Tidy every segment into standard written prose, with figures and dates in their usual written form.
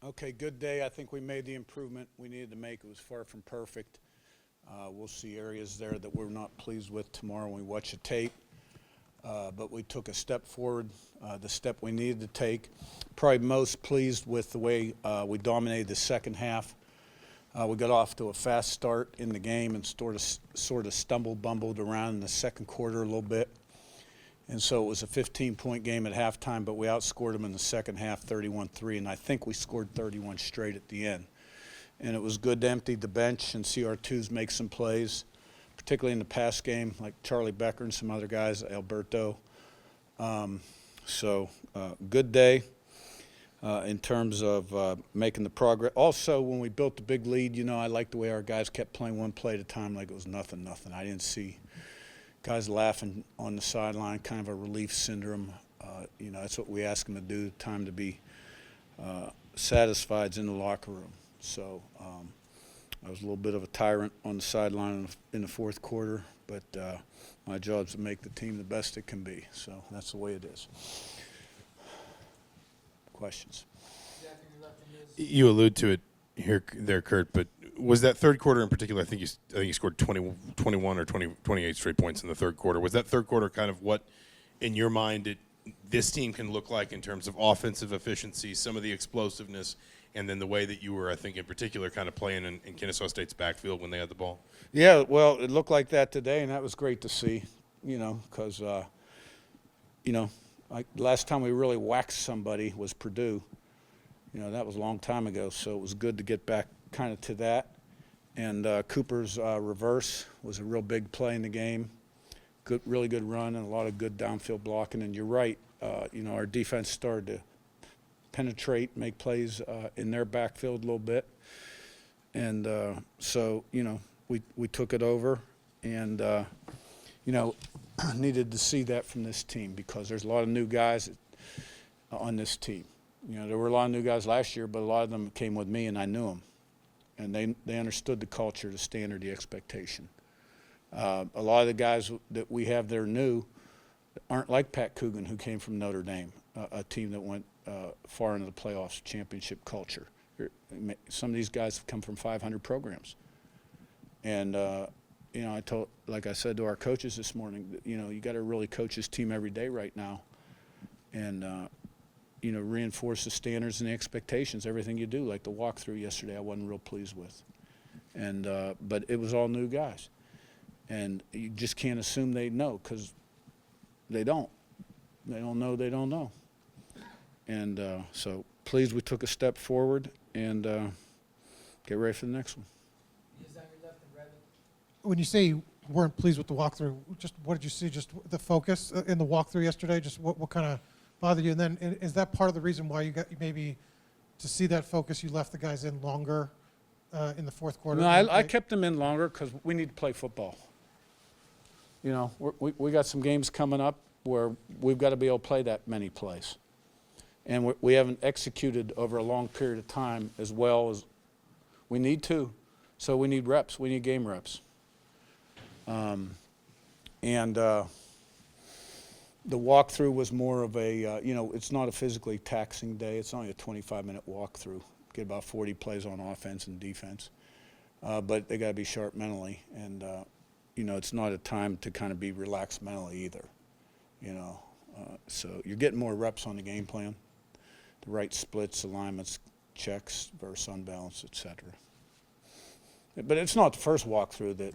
Okay, good day. I think we made the improvement we needed to make. It was far from perfect. We'll see areas there that we're not pleased with tomorrow when we watch the tape. But we took a step forward, the step we needed to take. Probably most pleased with the way we dominated the second half. We got off to a fast start in the game and sort of bumbled around in the second quarter a little bit. And so it was a 15-point game at halftime, but we outscored them in the second half 31-3, and I think we scored 31 straight at the end. And it was good to empty the bench and see our twos make some plays, particularly in the pass game, like Charlie Becker and some other guys, Alberto. Good day in terms of making the progress. Also, when we built the big lead, I liked the way our guys kept playing one play at a time like it was nothing. I didn't see guys laughing on the sideline, kind of a relief syndrome. That's what we ask them to do, time to be satisfied in the locker room. So I was a little bit of a tyrant on the sideline in the fourth quarter, but my job is to make the team the best it can be. So that's the way it is. Questions? You allude to it there, Curt, but was that third quarter in particular, I think you scored 21 or 28 straight points in the third quarter. Was that third quarter kind of what, in your mind, this team can look like in terms of offensive efficiency, some of the explosiveness, and then the way that you were, I think, in particular, kind of playing in Kennesaw State's backfield when they had the ball? Yeah, well, it looked like that today, and that was great to see, because, last time we really waxed somebody was Purdue. That was a long time ago, so it was good to get back kind of to that. And Cooper's reverse was a real big play in the game. Really good run and a lot of good downfield blocking. And you're right, our defense started to penetrate, make plays in their backfield a little bit. And we took it over and, needed to see that from this team because there's a lot of new guys on this team. There were a lot of new guys last year, but a lot of them came with me and I knew them. And they understood the culture, the standard, the expectation. A lot of the guys that we have there new aren't like Pat Coogan, who came from Notre Dame, a team that went far into the playoffs, championship culture. Some of these guys have come from 500 programs. And, like I said to our coaches this morning, you got to really coach this team every day right now. And, reinforce the standards and the expectations, everything you do. Like the walkthrough yesterday, I wasn't real pleased with. And but it was all new guys. And you just can't assume they know because they don't. They don't know. And so pleased we took a step forward and get ready for the next one. When you say you weren't pleased with the walkthrough, just what did you see? Just the focus in the walkthrough yesterday? Just what kind of bothered you? And then is that part of the reason why you got maybe to see that focus, you left the guys in longer in the fourth quarter? No, I kept them in longer because we need to play football. We got some games coming up where we've got to be able to play that many plays. And we haven't executed over a long period of time as well as we need to. So we need reps. We need game reps. The walkthrough was more of a, it's not a physically taxing day. It's only a 25-minute walkthrough. Get about 40 plays on offense and defense. But they got to be sharp mentally. And, it's not a time to kind of be relaxed mentally either. So you're getting more reps on the game plan. The right splits, alignments, checks, versus unbalance, et cetera. But it's not the first walkthrough that,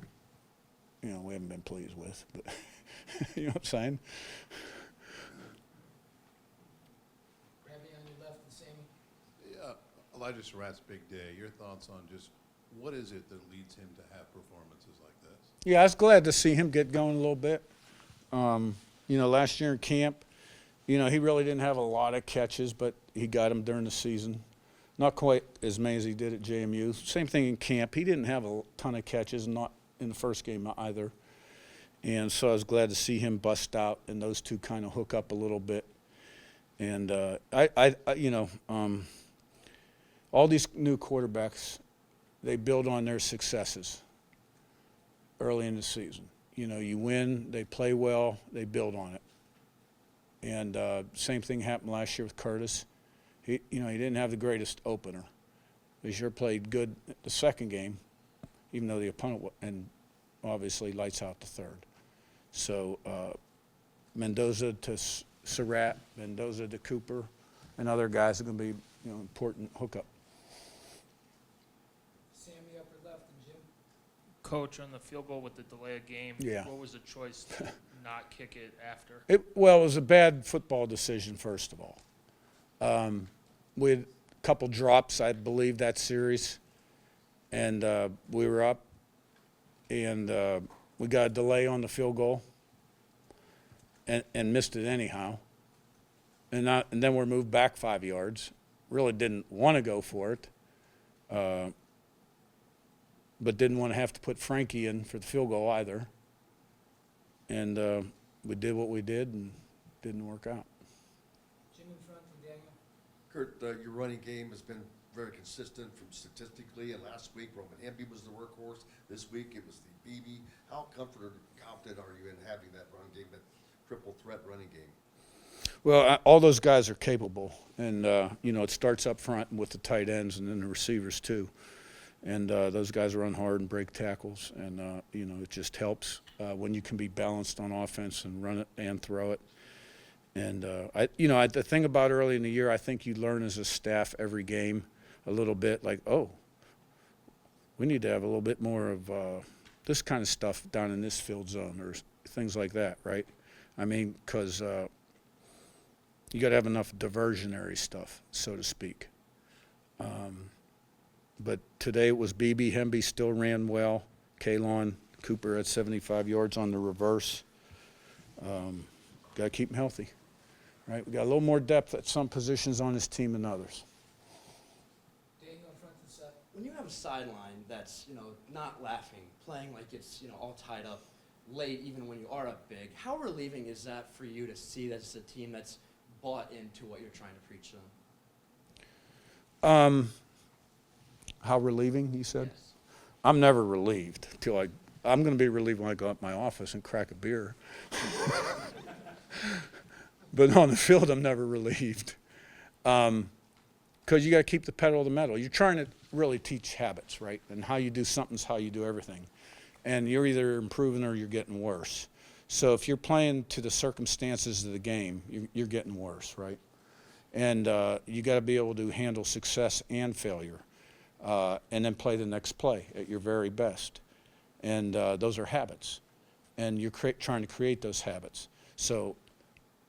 we haven't been pleased with. But you know what I'm saying? Elijah Surratt's big day. Your thoughts on just what is it that leads him to have performances like this? Yeah, I was glad to see him get going a little bit. Last year in camp, he really didn't have a lot of catches, but he got them during the season. Not quite as many as he did at JMU. Same thing in camp. He didn't have a ton of catches, not in the first game either. And so I was glad to see him bust out and those two kind of hook up a little bit. And all these new quarterbacks, they build on their successes early in the season. You win, they play well, they build on it. And same thing happened last year with Curtis. he didn't have the greatest opener. He sure played good the second game, even though the opponent and obviously lights out the third. So Mendoza to Surratt, Mendoza to Cooper, and other guys are going to be important hookup. Sammy upper left and Jim. Coach, on the field goal with the delay of game, Yeah. what was the choice to not kick it after? It was a bad football decision, first of all. We had a couple drops, I believe, that series, and we were up, and we got a delay on the field goal and missed it anyhow. And then we're moved back 5 yards. Really didn't want to go for it, but didn't want to have to put Frankie in for the field goal either. And we did what we did, and didn't work out. Jim in front and Daniel. Curt, your running game has been very consistent from statistically, and last week Roman Hemby was the workhorse. This week it was the BB. How confident are you in having that run game, that triple threat running game? Well, all those guys are capable, and it starts up front with the tight ends and then the receivers too. And those guys run hard and break tackles, and it just helps when you can be balanced on offense and run it and throw it. And the thing about early in the year, I think you learn as a staff every game a little bit, like, oh, we need to have a little bit more of this kind of stuff down in this field zone or things like that, right? I mean, because you got to have enough diversionary stuff, so to speak. But today it was BB. Hemby still ran well. Kalon, Cooper at 75 yards on the reverse. Got to keep him healthy, right? We got a little more depth at some positions on this team than others. Daniel in front and set. When you have a sideline that's, not laughing, playing like it's, all tied up late, even when you are up big, how relieving is that for you to see that's a team that's bought into what you're trying to preach to them? How relieving, you said? Yes. I'm never relieved I'm going to be relieved when I go up my office and crack a beer. But on the field, I'm never relieved. Because you got to keep the pedal to the metal. You're trying to really teach habits, right? And how you do something's how you do everything. And you're either improving or you're getting worse. So if you're playing to the circumstances of the game, you're getting worse, right? And you got to be able to handle success and failure, and then play the next play at your very best. And those are habits, and you're trying to create those habits. So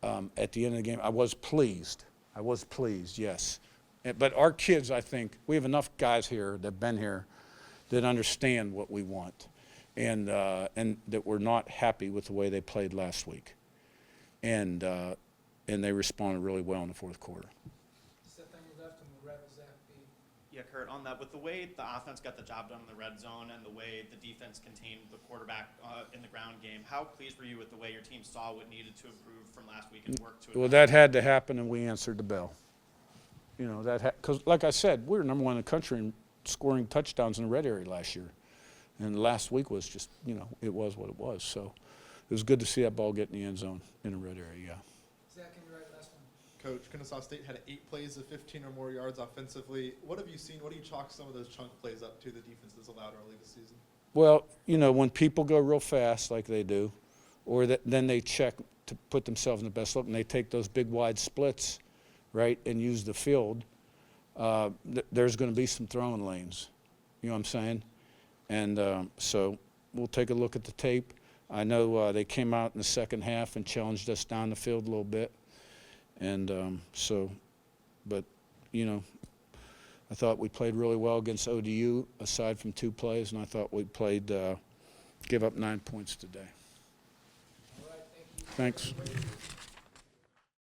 at the end of the game, I was pleased. Yes. But our kids, I think, we have enough guys here that have been here that understand what we want, and that we're not happy with the way they played last week. And they responded really well in the fourth quarter. Set on your left and we'll wrap Zach B. Yeah, Curt, on that, with the way the offense got the job done in the red zone and the way the defense contained the quarterback in the ground game, how pleased were you with the way your team saw what needed to improve from last week and worked to it? Well, that had to happen, and we answered the bell. Because like I said, we were number one in the country in scoring touchdowns in the red area last year. And last week was just, it was what it was. So it was good to see that ball get in the end zone in the red area, yeah. Zach in your right, last one. Coach, Kennesaw State had 8 plays of 15 or more yards offensively. What have you seen? What do you chalk some of those chunk plays up to the defense that's allowed early this season? Well, when people go real fast like they do, or then they check to put themselves in the best look, and they take those big wide splits, right, and use the field, there's going to be some throwing lanes. You know what I'm saying? And so we'll take a look at the tape. I know they came out in the second half and challenged us down the field a little bit. And but, I thought we played really well against ODU, aside from 2 plays, and I thought we played, give up 9 points today. All right, thank you. Thanks.